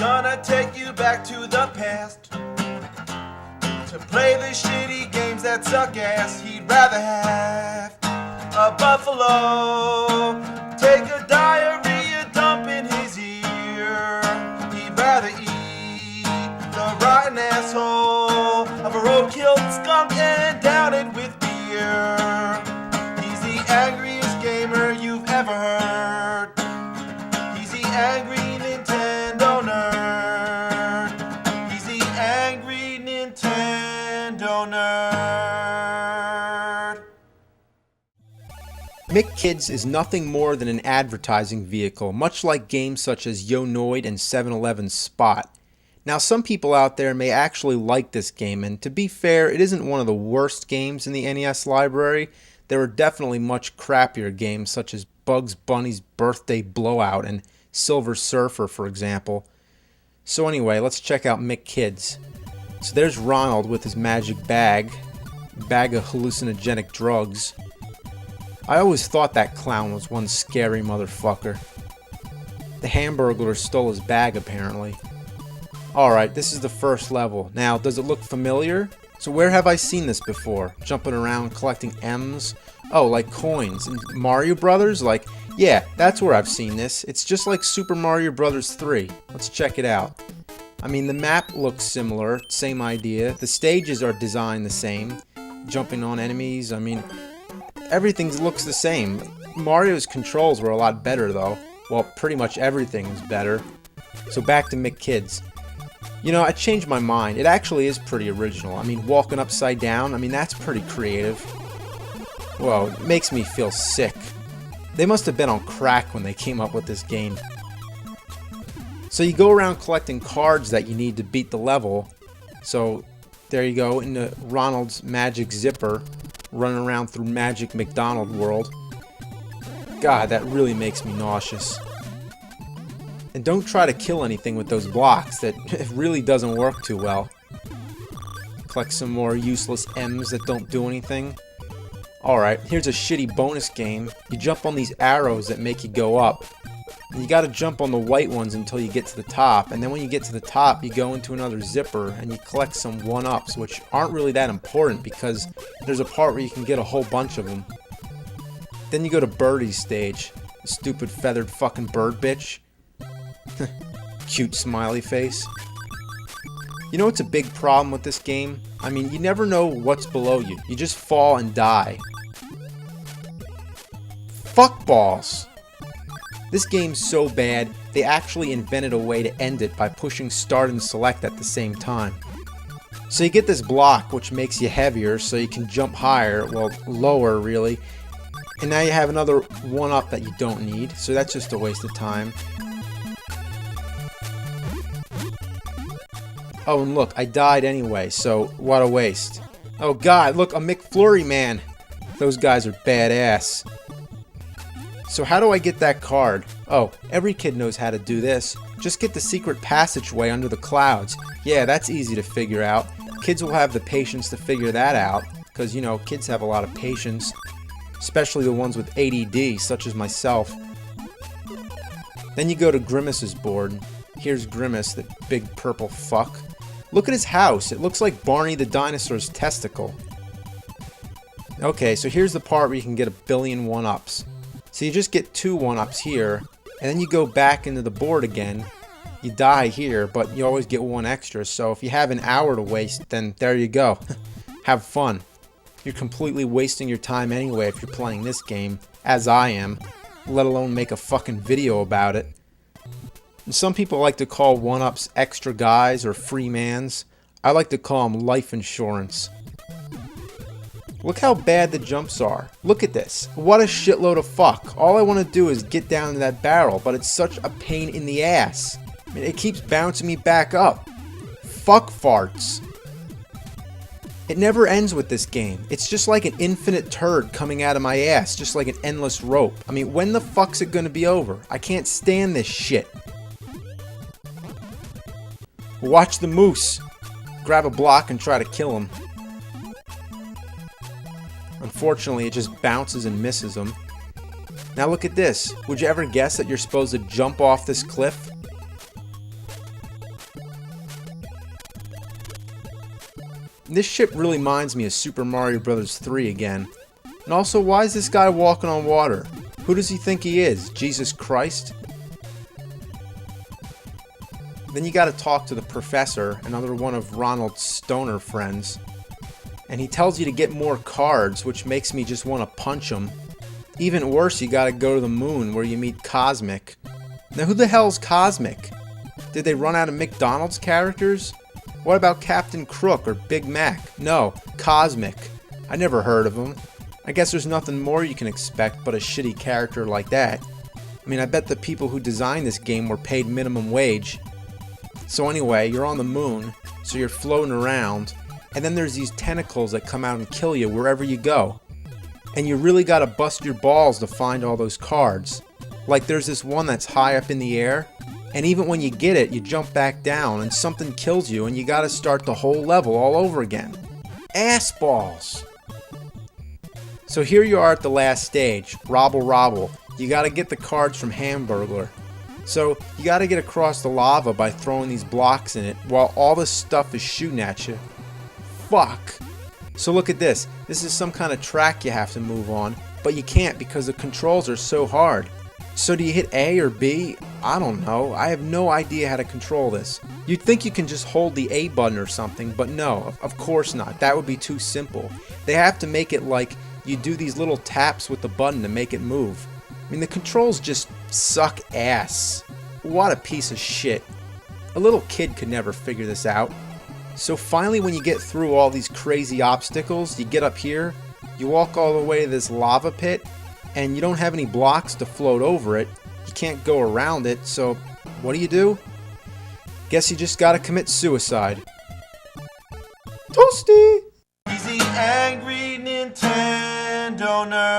gonna take you back to the past to play the shitty games that suck ass. He'd rather have a buffalo take a diarrhea dump in his ear. He'd rather eat the rotten asshole of a roadkill skunk and down it with beer. He's the angriest gamer you've ever heard. He's the angry Nintendo nerd. He's the angry Nintendo nerd. M.C.Kids is nothing more than an advertising vehicle, much like games such as Yo! Noid and 7-Eleven's Spot. Now, some people out there may actually like this game, and to be fair, it isn't one of the worst games in the NES library. There are definitely much crappier games such as Bugs Bunny's Birthday Blowout and Silver Surfer, for example. So anyway, let's check out M.C.Kids. So there's Ronald with his magic bag of hallucinogenic drugs. I always thought that clown was one scary motherfucker. The Hamburgler stole his bag, apparently. Alright, this is the first level. Now, does it look familiar? So where have I seen this before? Jumping around collecting M's? Oh, like coins. And Mario Brothers? Like, yeah, that's where I've seen this. It's just like Super Mario Brothers 3. Let's check it out. I mean, the map looks similar, same idea. The stages are designed the same. Jumping on enemies, I mean, everything looks the same. Mario's controls were a lot better though. Well, pretty much everything is better. So back to M.C.Kids. You know, I changed my mind. It actually is pretty original. I mean, walking upside down, I mean, that's pretty creative. Whoa, it makes me feel sick. They must have been on crack when they came up with this game. So you go around collecting cards that you need to beat the level. So there you go, into Ronald's magic zipper, running around through Magic McDonald world. God, that really makes me nauseous. And don't try to kill anything with those blocks. That it really doesn't work too well. Collect some more useless M's that don't do anything. Alright, here's a shitty bonus game. You jump on these arrows that make you go up. And you gotta jump on the white ones until you get to the top. And then when you get to the top, you go into another zipper and you collect some 1-ups, which aren't really that important because there's a part where you can get a whole bunch of them. Then you go to Birdie's stage. Stupid feathered fucking bird bitch. Cute smiley face. You know what's a big problem with this game? I mean, you never know what's below you. You just fall and die. Fuck balls. This game's so bad, they actually invented a way to end it by pushing start and select at the same time. So you get this block, which makes you heavier, so you can jump higher, well, lower really. And now you have another 1-up that you don't need, so that's just a waste of time. Oh, and look, I died anyway, so what a waste. Oh god, look, a McFlurry man. Those guys are badass. So how do I get that card? Oh, every kid knows how to do this. Just get the secret passageway under the clouds. Yeah, that's easy to figure out. Kids will have the patience to figure that out, because, you know, kids have a lot of patience. Especially the ones with ADD, such as myself. Then you go to Grimace's board. Here's Grimace, that big purple fuck. Look at his house. It looks like Barney the dinosaur's testicle. Okay, so here's the part where you can get a billion 1-ups. So you just get 2 1-ups here, and then you go back into the board again. You die here, but you always get 1 extra. So if you have an hour to waste, then there you go. Have fun. You're completely wasting your time anyway if you're playing this game, as I am, let alone make a fucking video about it. And some people like to call 1-ups extra guys or free mans. I like to call them life insurance. Look how bad the jumps are. Look at this. What a shitload of fuck. All I want to do is get down to that barrel, but it's such a pain in the ass. I mean, it keeps bouncing me back up. Fuck farts. It never ends with this game. It's just like an infinite turd coming out of my ass, just like an endless rope. I mean, when the fuck's it gonna be over? I can't stand this shit. Watch the moose. Grab a block and try to kill him. Unfortunately, it just bounces and misses him. Now look at this. Would you ever guess that you're supposed to jump off this cliff? This ship really reminds me of Super Mario Bros. 3 again. And also, why is this guy walking on water? Who does he think he is? Jesus Christ? Then you gotta talk to the professor, another one of Ronald's stoner friends. And he tells you to get more cards, which makes me just want to punch him. Even worse, you gotta go to the moon where you meet CosMc. Now who the hell's CosMc? Did they run out of McDonald's characters? What about Captain Crook or Big Mac? No, CosMc. I never heard of him. I guess there's nothing more you can expect but a shitty character like that. I mean, I bet the people who designed this game were paid minimum wage. So anyway, you're on the moon, so you're floating around, and then there's these tentacles that come out and kill you wherever you go. And you really gotta bust your balls to find all those cards. Like there's this one that's high up in the air, and even when you get it, you jump back down and something kills you and you gotta start the whole level all over again. Ass balls! So here you are at the last stage, Robble Robble. You gotta get the cards from Hamburgler. So you gotta get across the lava by throwing these blocks in it while all this stuff is shooting at you. Fuck! So look at this. This is some kind of track you have to move on, but you can't because the controls are so hard. So do you hit A or B? I don't know. I have no idea how to control this. You'd think you can just hold the A button or something, but no, of course not. That would be too simple. They have to make it like you do these little taps with the button to make it move. I mean, the controls just suck ass. What a piece of shit. A little kid could never figure this out. So finally, when you get through all these crazy obstacles, you get up here, you walk all the way to this lava pit, and you don't have any blocks to float over it. You can't go around it, so what do? Guess you just gotta commit suicide. Toasty! He's the angry Nintendo nerd.